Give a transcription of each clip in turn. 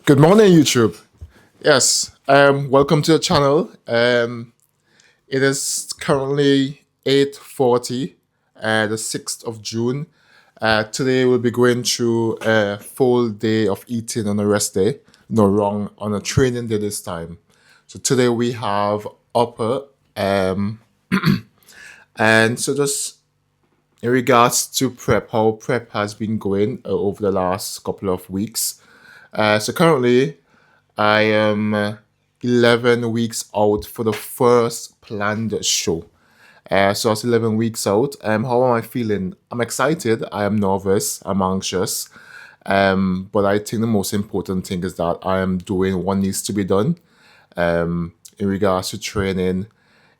Good morning, YouTube. Yes, welcome to the channel. It is currently 8:40, the 6th of June. Today we'll be going through a full day of eating on a rest day. No, wrong, on a training day this time. So today we have upper, and so just in regards to prep, how prep has been going over the last couple of weeks. So currently I am 11 weeks out for the first planned show. So it's 11 weeks out. How am I feeling? I'm excited. I am nervous. I'm anxious. But I think the most important thing is that I am doing what needs to be done in regards to training,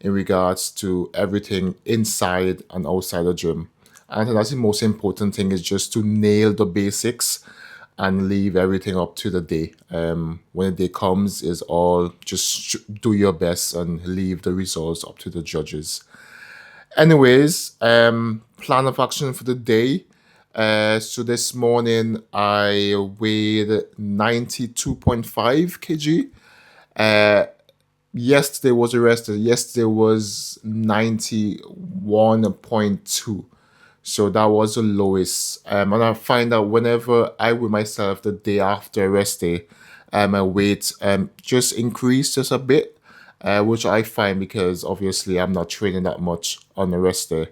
in regards to everything inside and outside the gym. And I think that's the most important thing is just to nail the basics and leave everything up to the day. When the day comes, is all just do your best and leave the results up to the judges. Anyways, plan of action for the day. So this morning I weighed 92.5 kg. Yesterday was arrested. Yesterday was 91.2. So that was the lowest. And I find that whenever I weigh myself the day after a rest day, my weight just increased just a bit, which I find because obviously I'm not training that much on a rest day.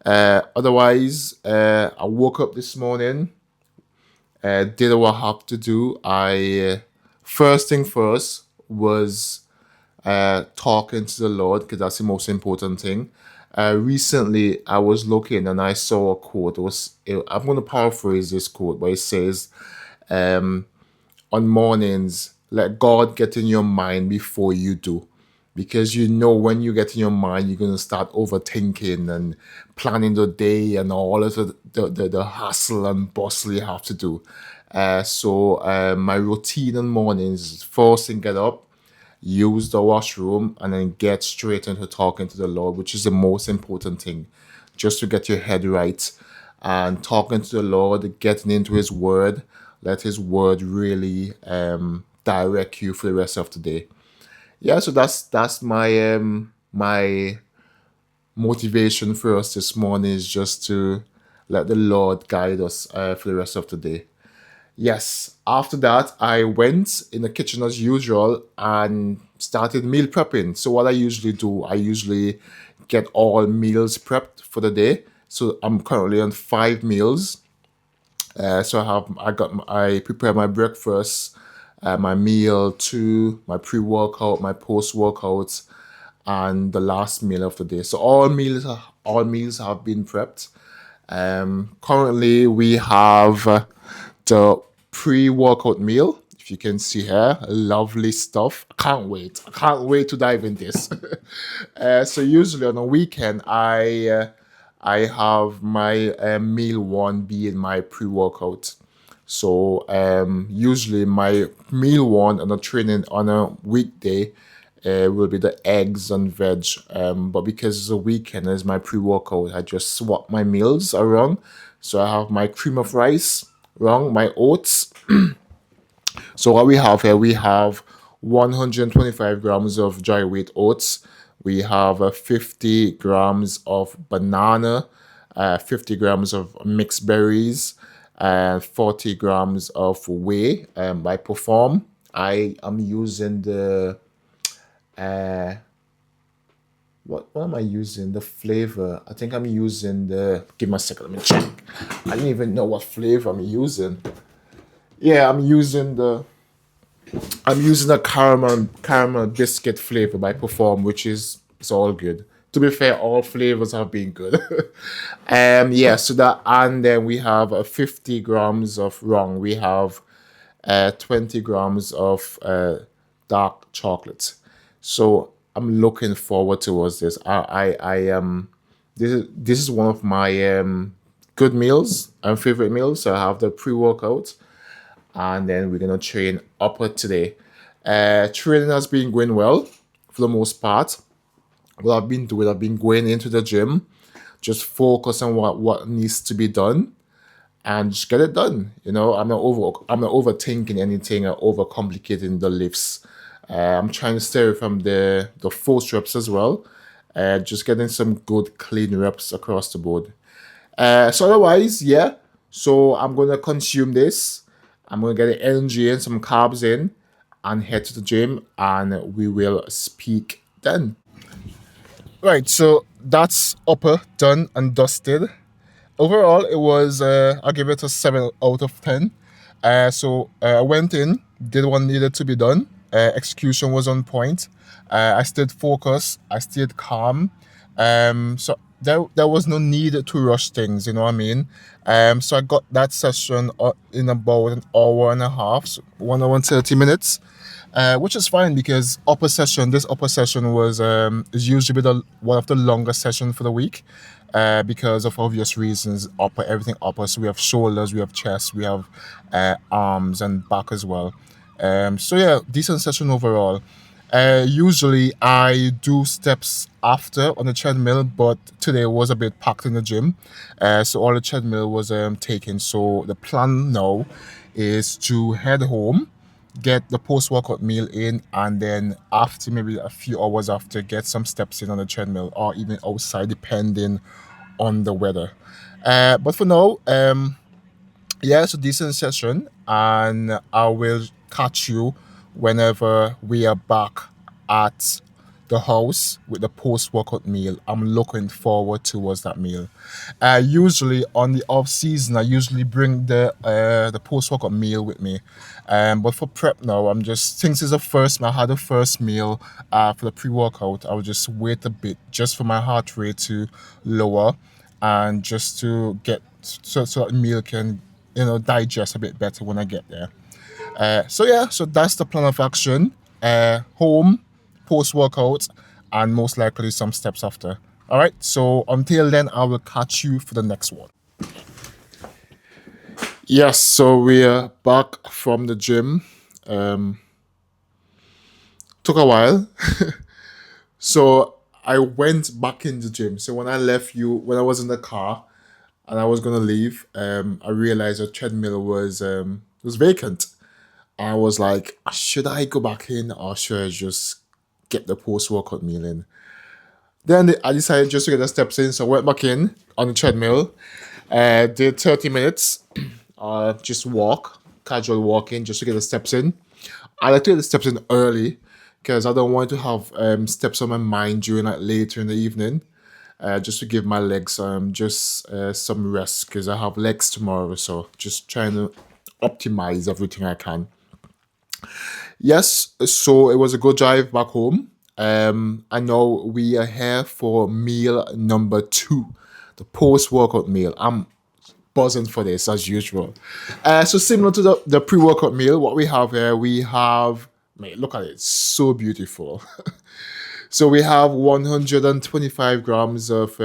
Otherwise, I woke up this morning, did what I have to do. First thing first was talking to the Lord because that's the most important thing. Recently, I was looking and I saw a quote. I'm going to paraphrase this quote, but it says, on mornings, let God get in your mind before you do. Because you know when you get in your mind, you're going to start overthinking and planning the day and all of the hustle and bustle you have to do. So my routine in mornings is first thing get up, use the washroom, and then get straight into talking to the Lord, which is the most important thing, just to get your head right and talking to the Lord, getting into His Word. Let His Word really direct you for the rest of the day. Yeah, so that's my motivation for us this morning is just to let the Lord guide us for the rest of the day. Yes, after that, I went in the kitchen as usual and started meal prepping. So what I usually do, I usually get all meals prepped for the day. So I'm currently on 5 meals. So I prepare my breakfast, my meal, two, my pre-workout, my post-workout, and the last meal of the day. So all meals have been prepped. Currently, we have the pre-workout meal. If you can see here, lovely stuff. I can't wait. I can't wait to dive in this. So usually on a weekend, I have my meal one being my pre-workout. So usually my meal one on a training on a weekday will be the eggs and veg. But because it's a weekend, it's my pre-workout. I just swap my meals around. So I have my cream of rice, wrong, my oats. So what we have here, we have 125 grams of dry weight oats. We have 50 grams of banana, 50 grams of mixed berries, and 40 grams of whey by Perform. I am using the what am I using? The flavor. I think I'm using the. Give me a second. Let me check. I don't even know what flavor I'm using. Yeah, I'm using a caramel biscuit flavor by Perform, which is it's all good. To be fair, all flavors have been good. Yeah, so that and then we have 50 grams of wrong. We have 20 grams of dark chocolate. So I'm looking forward towards this. I am this is one of my good meals and favorite meals. So I have the pre-workout and then we're gonna train upper today. Training has been going well for the most part. What I've been doing, I've been going into the gym, just focus on what needs to be done, and just get it done. I'm not overthinking anything or overcomplicating the lifts. I'm trying to stay away from the force reps as well. Just getting some good clean reps across the board. So otherwise, yeah. So I'm gonna consume this. I'm gonna get the energy and some carbs in, and head to the gym, and we will speak then. Right. So that's upper done and dusted. Overall, it was I'll give it a 7 out of 10. I went in, did what needed to be done. Execution was on point. I stayed focused. I stayed calm. So there was no need to rush things. You know what I mean? So I got that session in about an hour and a half, so 1 hour and 30 minutes. Which is fine because this upper session was is usually one of the longest sessions for the week, because of obvious reasons. Everything upper. So we have shoulders, we have chest, we have arms and back as well. So yeah, decent session overall. Usually I do steps after on the treadmill, but today was a bit packed in the gym, so all the treadmill was taken. So the plan now is to head home, get the post workout meal in, and then after maybe a few hours after, get some steps in on the treadmill or even outside, depending on the weather. But for now, yeah, it's a decent session, and I will catch you whenever we are back at the house with the post workout meal. I'm looking forward towards that meal. Usually on the off season, I usually bring the post workout meal with me. But for prep now, I'm just since it's I had a first meal for the pre workout. I will just wait a bit just for my heart rate to lower, and just to get so that meal can digest a bit better when I get there. So yeah, so that's the plan of action. Home, post workout, and most likely some steps after. All right. So until then, I will catch you for the next one. Yes. So we are back from the gym. Um, Took a while. So I went back in the gym. So when I was in the car and I was gonna leave, I realized the treadmill was vacant. I was like, should I go back in or should I just get the post workout meal in? Then I decided just to get the steps in, so I went back in on the treadmill, did 30 minutes, just casual walking, just to get the steps in. I like to get the steps in early because I don't want to have steps on my mind during like later in the evening, just to give my legs just some rest because I have legs tomorrow, so just trying to optimize everything I can. Yes, so it was a good drive back home. I know we are here for meal number two, the post workout meal. I'm buzzing for this as usual. So similar to the pre workout meal, what we have here, mate, look at it, it's so beautiful. So we have 125 grams of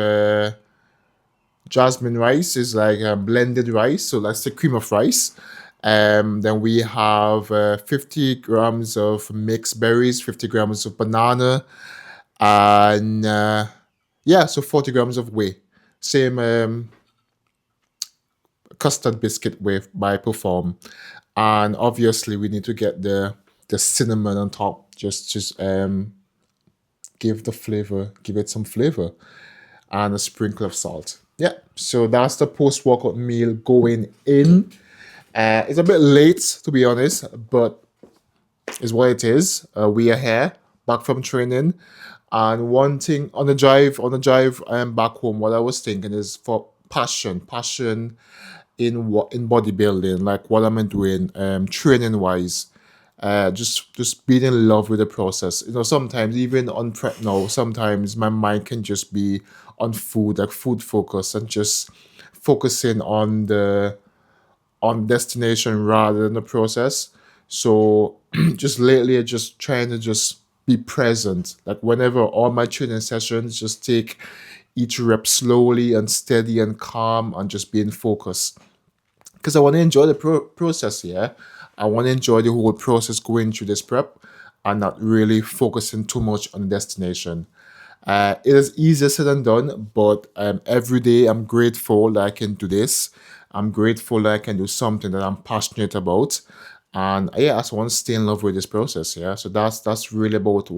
jasmine rice, is like blended rice, so that's the cream of rice. Then we have 50 grams of mixed berries, 50 grams of banana, and yeah, so 40 grams of whey. Same custard biscuit whey by Perform. And obviously, we need to get the cinnamon on top, just give it some flavor, and a sprinkle of salt. Yeah, so that's the post workout meal going in. It's a bit late, to be honest, but it's what it is. We are here, back from training, and one thing on the drive, back home. What I was thinking is for passion in bodybuilding, like what am I doing, training wise. Just being in love with the process. Sometimes even on prep now, sometimes my mind can just be on food, like food focus, and just focusing on destination rather than the process. So just lately, I just trying to just be present. Like whenever all my training sessions, just take each rep slowly and steady and calm and just being focused. Because I want to enjoy the process here. I want to enjoy the whole process going through this prep and not really focusing too much on the destination. It is easier said than done, but every day I'm grateful that I can do this. I'm grateful that I can do something that I'm passionate about. And yeah, I just want to stay in love with this process. Yeah. So that's really about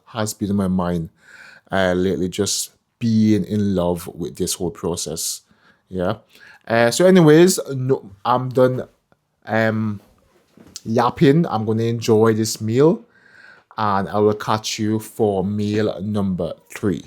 has been in my mind lately, just being in love with this whole process. Yeah. So anyways, no, I'm done yapping. I'm gonna enjoy this meal, and I will catch you for meal number 3.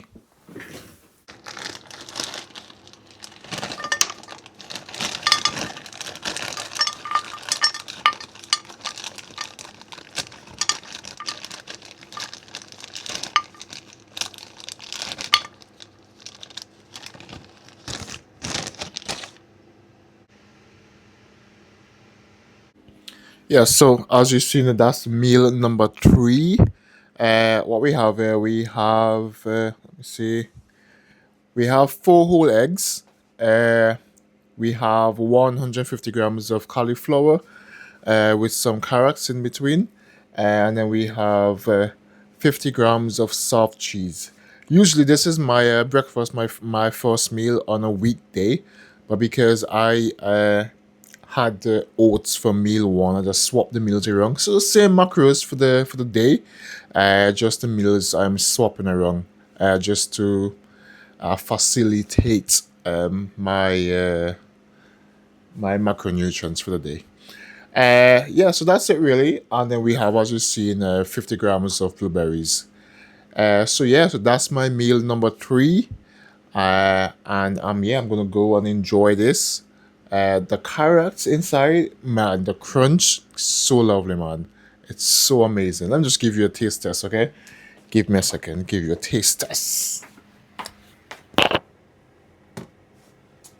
Yeah, so as you've seen, that's meal number 3. What we have here, let me see, we have 4 whole eggs. Uh, we have 150 grams of cauliflower with some carrots in between. And then we have 50 grams of soft cheese. Usually, this is my breakfast, my first meal on a weekday. But because I had the oats for meal 1, I just swapped the meals around. So, same macros for the day, just the meals I'm swapping around just to facilitate my macronutrients for the day. Yeah, so that's it really. And then we have, as you see, 50 grams of blueberries. So yeah, so that's my meal number 3. And yeah, I'm gonna go and enjoy this. The carrots inside, man, the crunch, so lovely, man. It's so amazing. Let me just give you a taste test, okay? Give me a second. Give you a taste test.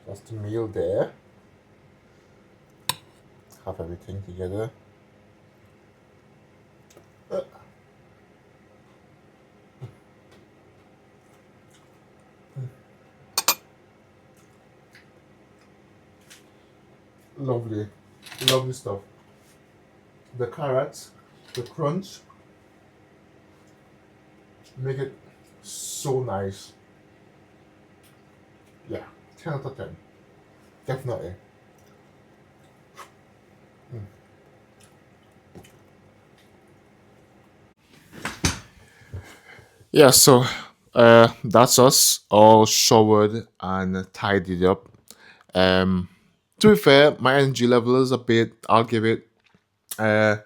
That's the meal there. Have everything together. Lovely, lovely stuff. The carrots, the crunch, make it so nice. Yeah, 10 out of 10. Definitely. Yeah, so that's us all showered and tidied up. Um, to be fair, my energy level is a bit, I'll give it uh,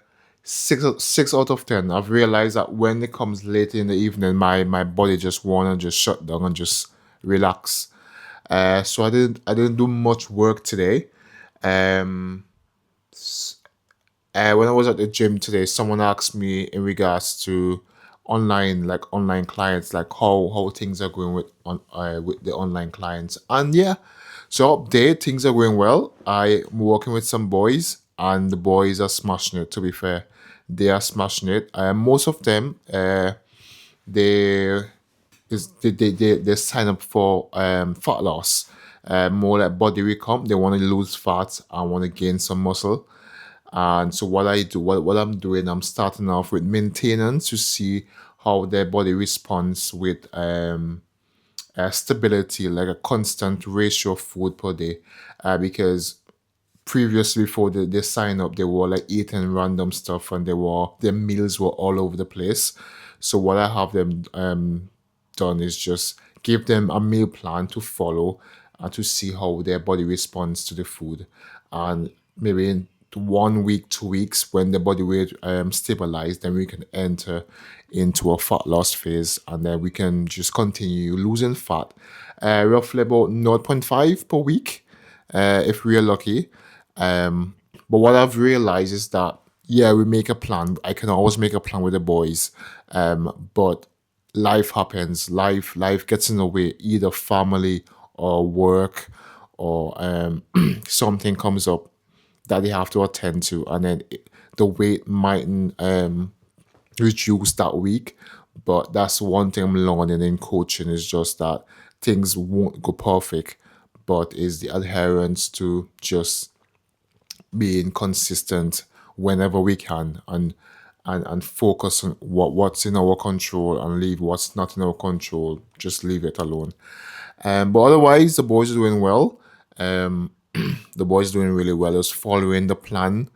6 out of 10. I've realized that when it comes late in the evening, my body just wanna just shut down and just relax. So I didn't do much work today. Um, when I was at the gym today, someone asked me in regards to online clients, like how things are going with the online clients. And yeah, so update, things are going well. I'm working with some boys, and the boys are smashing it. To be fair, they are smashing it. Most of them, they they sign up for fat loss, more like body recomp. They want to lose fat and want to gain some muscle. And so what I'm doing, I'm starting off with maintenance to see how their body responds with stability, like a constant ratio of food per day. Because previously, before they sign up, they were like eating random stuff, and their meals were all over the place. So what I have them done is just give them a meal plan to follow and to see how their body responds to the food. And maybe in 1 week, 2 weeks, when the body weight stabilize, then we can enter into a fat loss phase, and then we can just continue losing fat, roughly about zero point 0.5 per week, if we're lucky. But what I've realized is that, yeah, we make a plan. I can always make a plan with the boys, but life happens. Life gets in the way, either family or work, or something comes up that they have to attend to, and then the weight mightn't reduce that week. But that's one thing I'm learning in coaching, is just that things won't go perfect, but is the adherence to just being consistent whenever we can, and focus on what's in our control, and leave what's not in our control, just leave it alone. But otherwise, the boys are doing well. The boy's doing really well. He's following the plan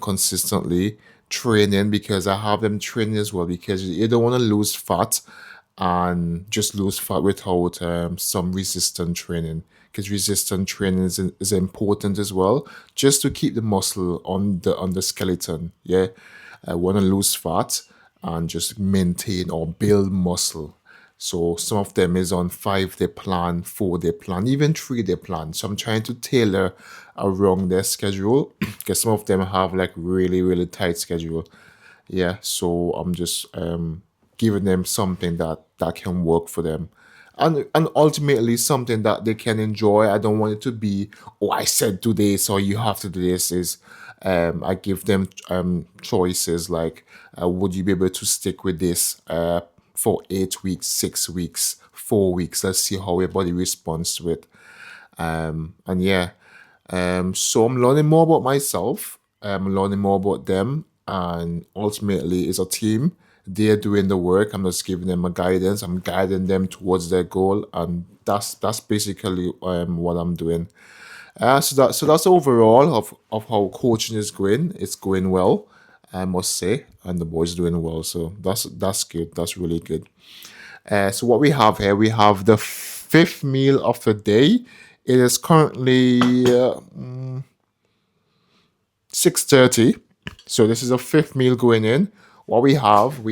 consistently, training because I have them training as well because you don't want to lose fat and just lose fat without some resistant training because resistant training is important as well just to keep the muscle on the skeleton. Yeah, I want to lose fat and just maintain or build muscle. So some of them is on 5 day plan, 4 day plan, even 3 day plan. So I'm trying to tailor around their schedule because some of them have like really tight schedule. Yeah, so I'm just giving them something that can work for them, and ultimately something that they can enjoy. I don't want it to be, oh, I said do this or you have to do this. Is I give them choices like, would you be able to stick with this for 8 weeks, 6 weeks, 4 weeks? Let's see how your body responds to it. And yeah, so I'm learning more about myself. I'm learning more about them, and ultimately, it's a team. They're doing the work. I'm just giving them a guidance. I'm guiding them towards their goal, and that's basically what I'm doing. So that's overall of how coaching is going. It's going well, I must say, and the boys doing well. So that's good. That's really good. So what we have here, we have the fifth meal of the day. It is currently 6:30. So this is a fifth meal going in. What we have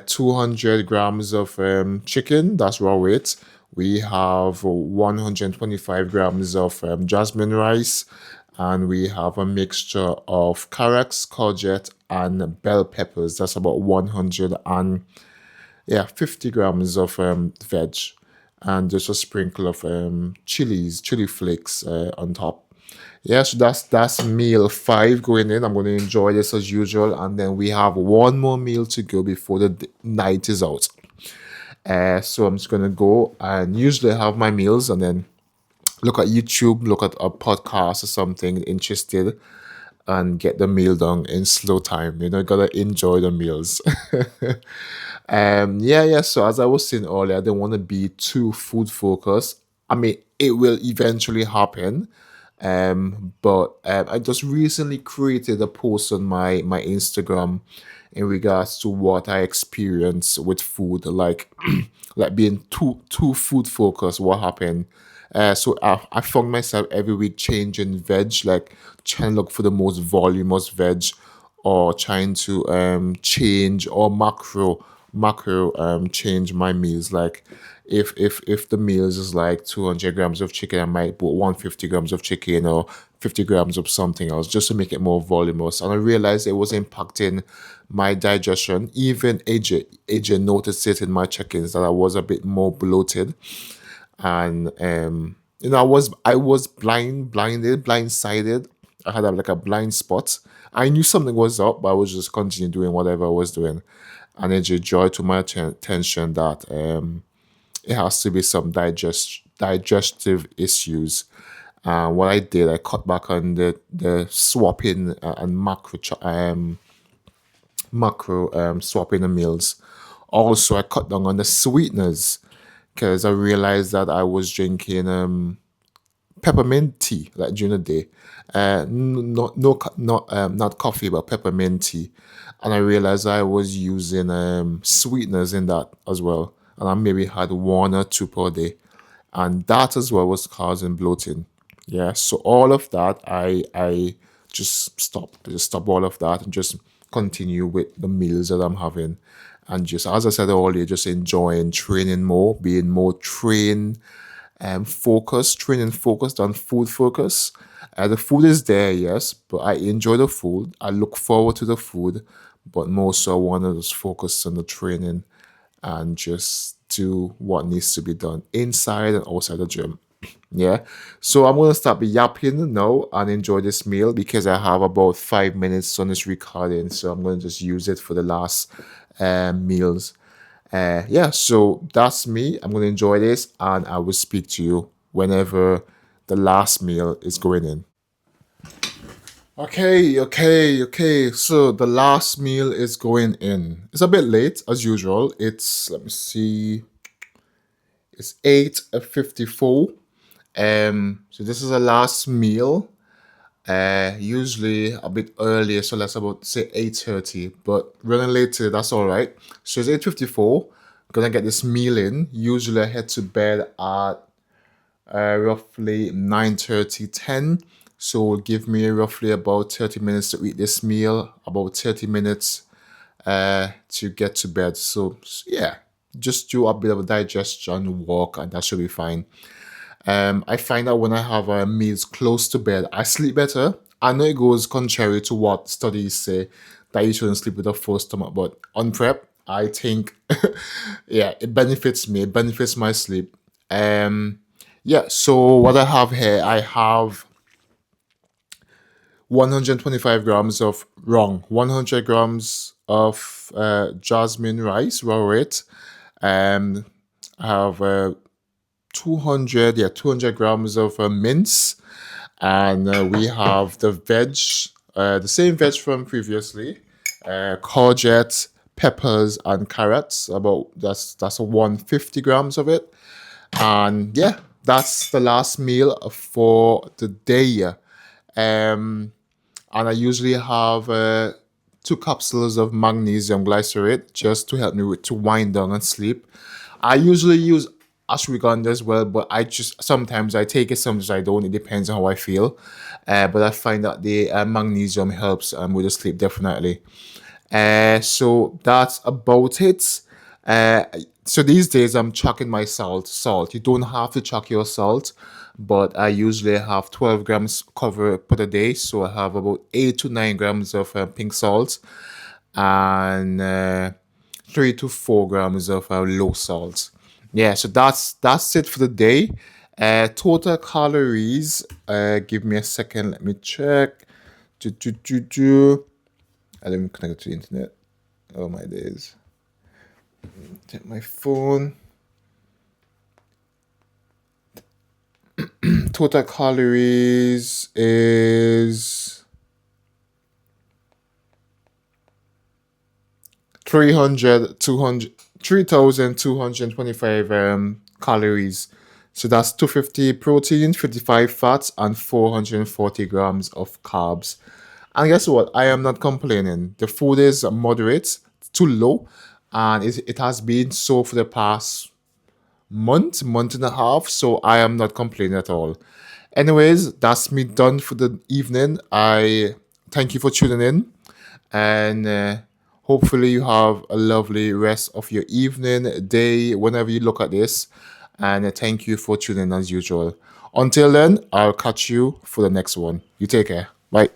200 grams of chicken. That's raw weight. We have 125 grams of jasmine rice, and we have a mixture of carrots, courgette, and bell peppers. That's about 100 and 50 grams of veg, and just a sprinkle of chili flakes on top. Yeah, so that's meal five going in. I'm going to enjoy this as usual, and then we have one more meal to go before the night is out. So I'm just going to go and usually have my meals, and then look at YouTube, look at a podcast or something interested, and get the meal done in slow time. Gotta enjoy the meals. Yeah. So as I was saying earlier, I don't want to be too food focused. I mean, it will eventually happen. But I just recently created a post on my Instagram in regards to what I experience with food, like like being too food focused. What happened? So I found myself every week changing veg, like trying to look for the most voluminous veg, or trying to change or macro change my meals. Like if the meals is like 200 grams of chicken, I might put 150 grams of chicken or 50 grams of something else just to make it more voluminous. And I realized it was impacting my digestion. Even AJ noticed it in my check-ins that I was a bit more bloated, and I was blindsided. I had like a blind spot. I knew something was up, but I was just continuing doing whatever I was doing, and it just joy to my attention that it has to be some digestive issues. What I did, I cut back on the swapping and macro swapping the meals. Also, I cut down on the sweeteners because I realized that I was drinking peppermint tea like during the day. Not no co- not coffee, but peppermint tea. And I realized I was using sweeteners in that as well, and I maybe had one or two per day, and that as well was causing bloating. Yeah, so all of that, I just stop. I just stop all of that and just continue with the meals that I'm having, and just as I said earlier, just enjoying training more, being more train training focused on food focus. The food is there, yes, but I enjoy the food. I look forward to the food, but more so I want to just focus on the training and just do what needs to be done inside and outside the gym. Yeah. So I'm gonna stop yapping now and enjoy this meal because I have about 5 minutes on this recording. So I'm gonna just use it for the last meals. Yeah, so that's me. I'm gonna enjoy this and I will speak to you whenever the last meal is going in. Okay. So the last meal is going in. It's a bit late as usual. It's let me see, it's 8:54. So this is a last meal. Usually a bit earlier, so let's about say 8:30. But running late today, that's all right. So it's 8:54. Gonna get this meal in. Usually I head to bed at roughly 9:30, 10. So give me roughly about 30 minutes to eat this meal, about 30 minutes to get to bed. So yeah, just do a bit of a digestion walk and that should be fine. I find that when I have meals close to bed, I sleep better. I know it goes contrary to what studies say that you shouldn't sleep with a full stomach, but on prep, I think, yeah, it benefits me. It benefits my sleep. Yeah. So what I have here, I have 125 grams of 100 grams of jasmine rice, raw it. Um, I have 200, yeah, 200 grams of mince, and we have the the same veg from previously, courgette, peppers, and carrots. About that's a 150 grams of it, and yeah, that's the last meal for the day. Um, and I usually have two capsules of magnesium glycerate just to help me to wind down and sleep. I usually use ashwagandha as well, but I just sometimes I take it, sometimes I don't. It depends on how I feel. But I find that the magnesium helps with the sleep definitely. So that's about it. Uh, so these days I'm tracking my salt. Salt. You don't have to track your salt, but I usually have 12 grams cover per day. So I have about 8 to 9 grams of pink salt and 3 to 4 grams of low salt. Yeah, so that's it for the day. Total calories. Give me a second. Let me check. Do, do, do, do. Let me connect to the internet. Oh my days. Take my phone. Total calories is 300, 200, 3,225 calories. So that's 250 protein, 55 fats, and 440 grams of carbs. And guess what? I am not complaining. The food is moderate, too low, and it has been so for the past month and a half. So I am not complaining at all. Anyways, that's me done for the evening. I thank you for tuning in, and hopefully you have a lovely rest of your evening, day, whenever you look at this. And thank you for tuning in as usual. Until then, I'll catch you for the next one. You take care. Bye.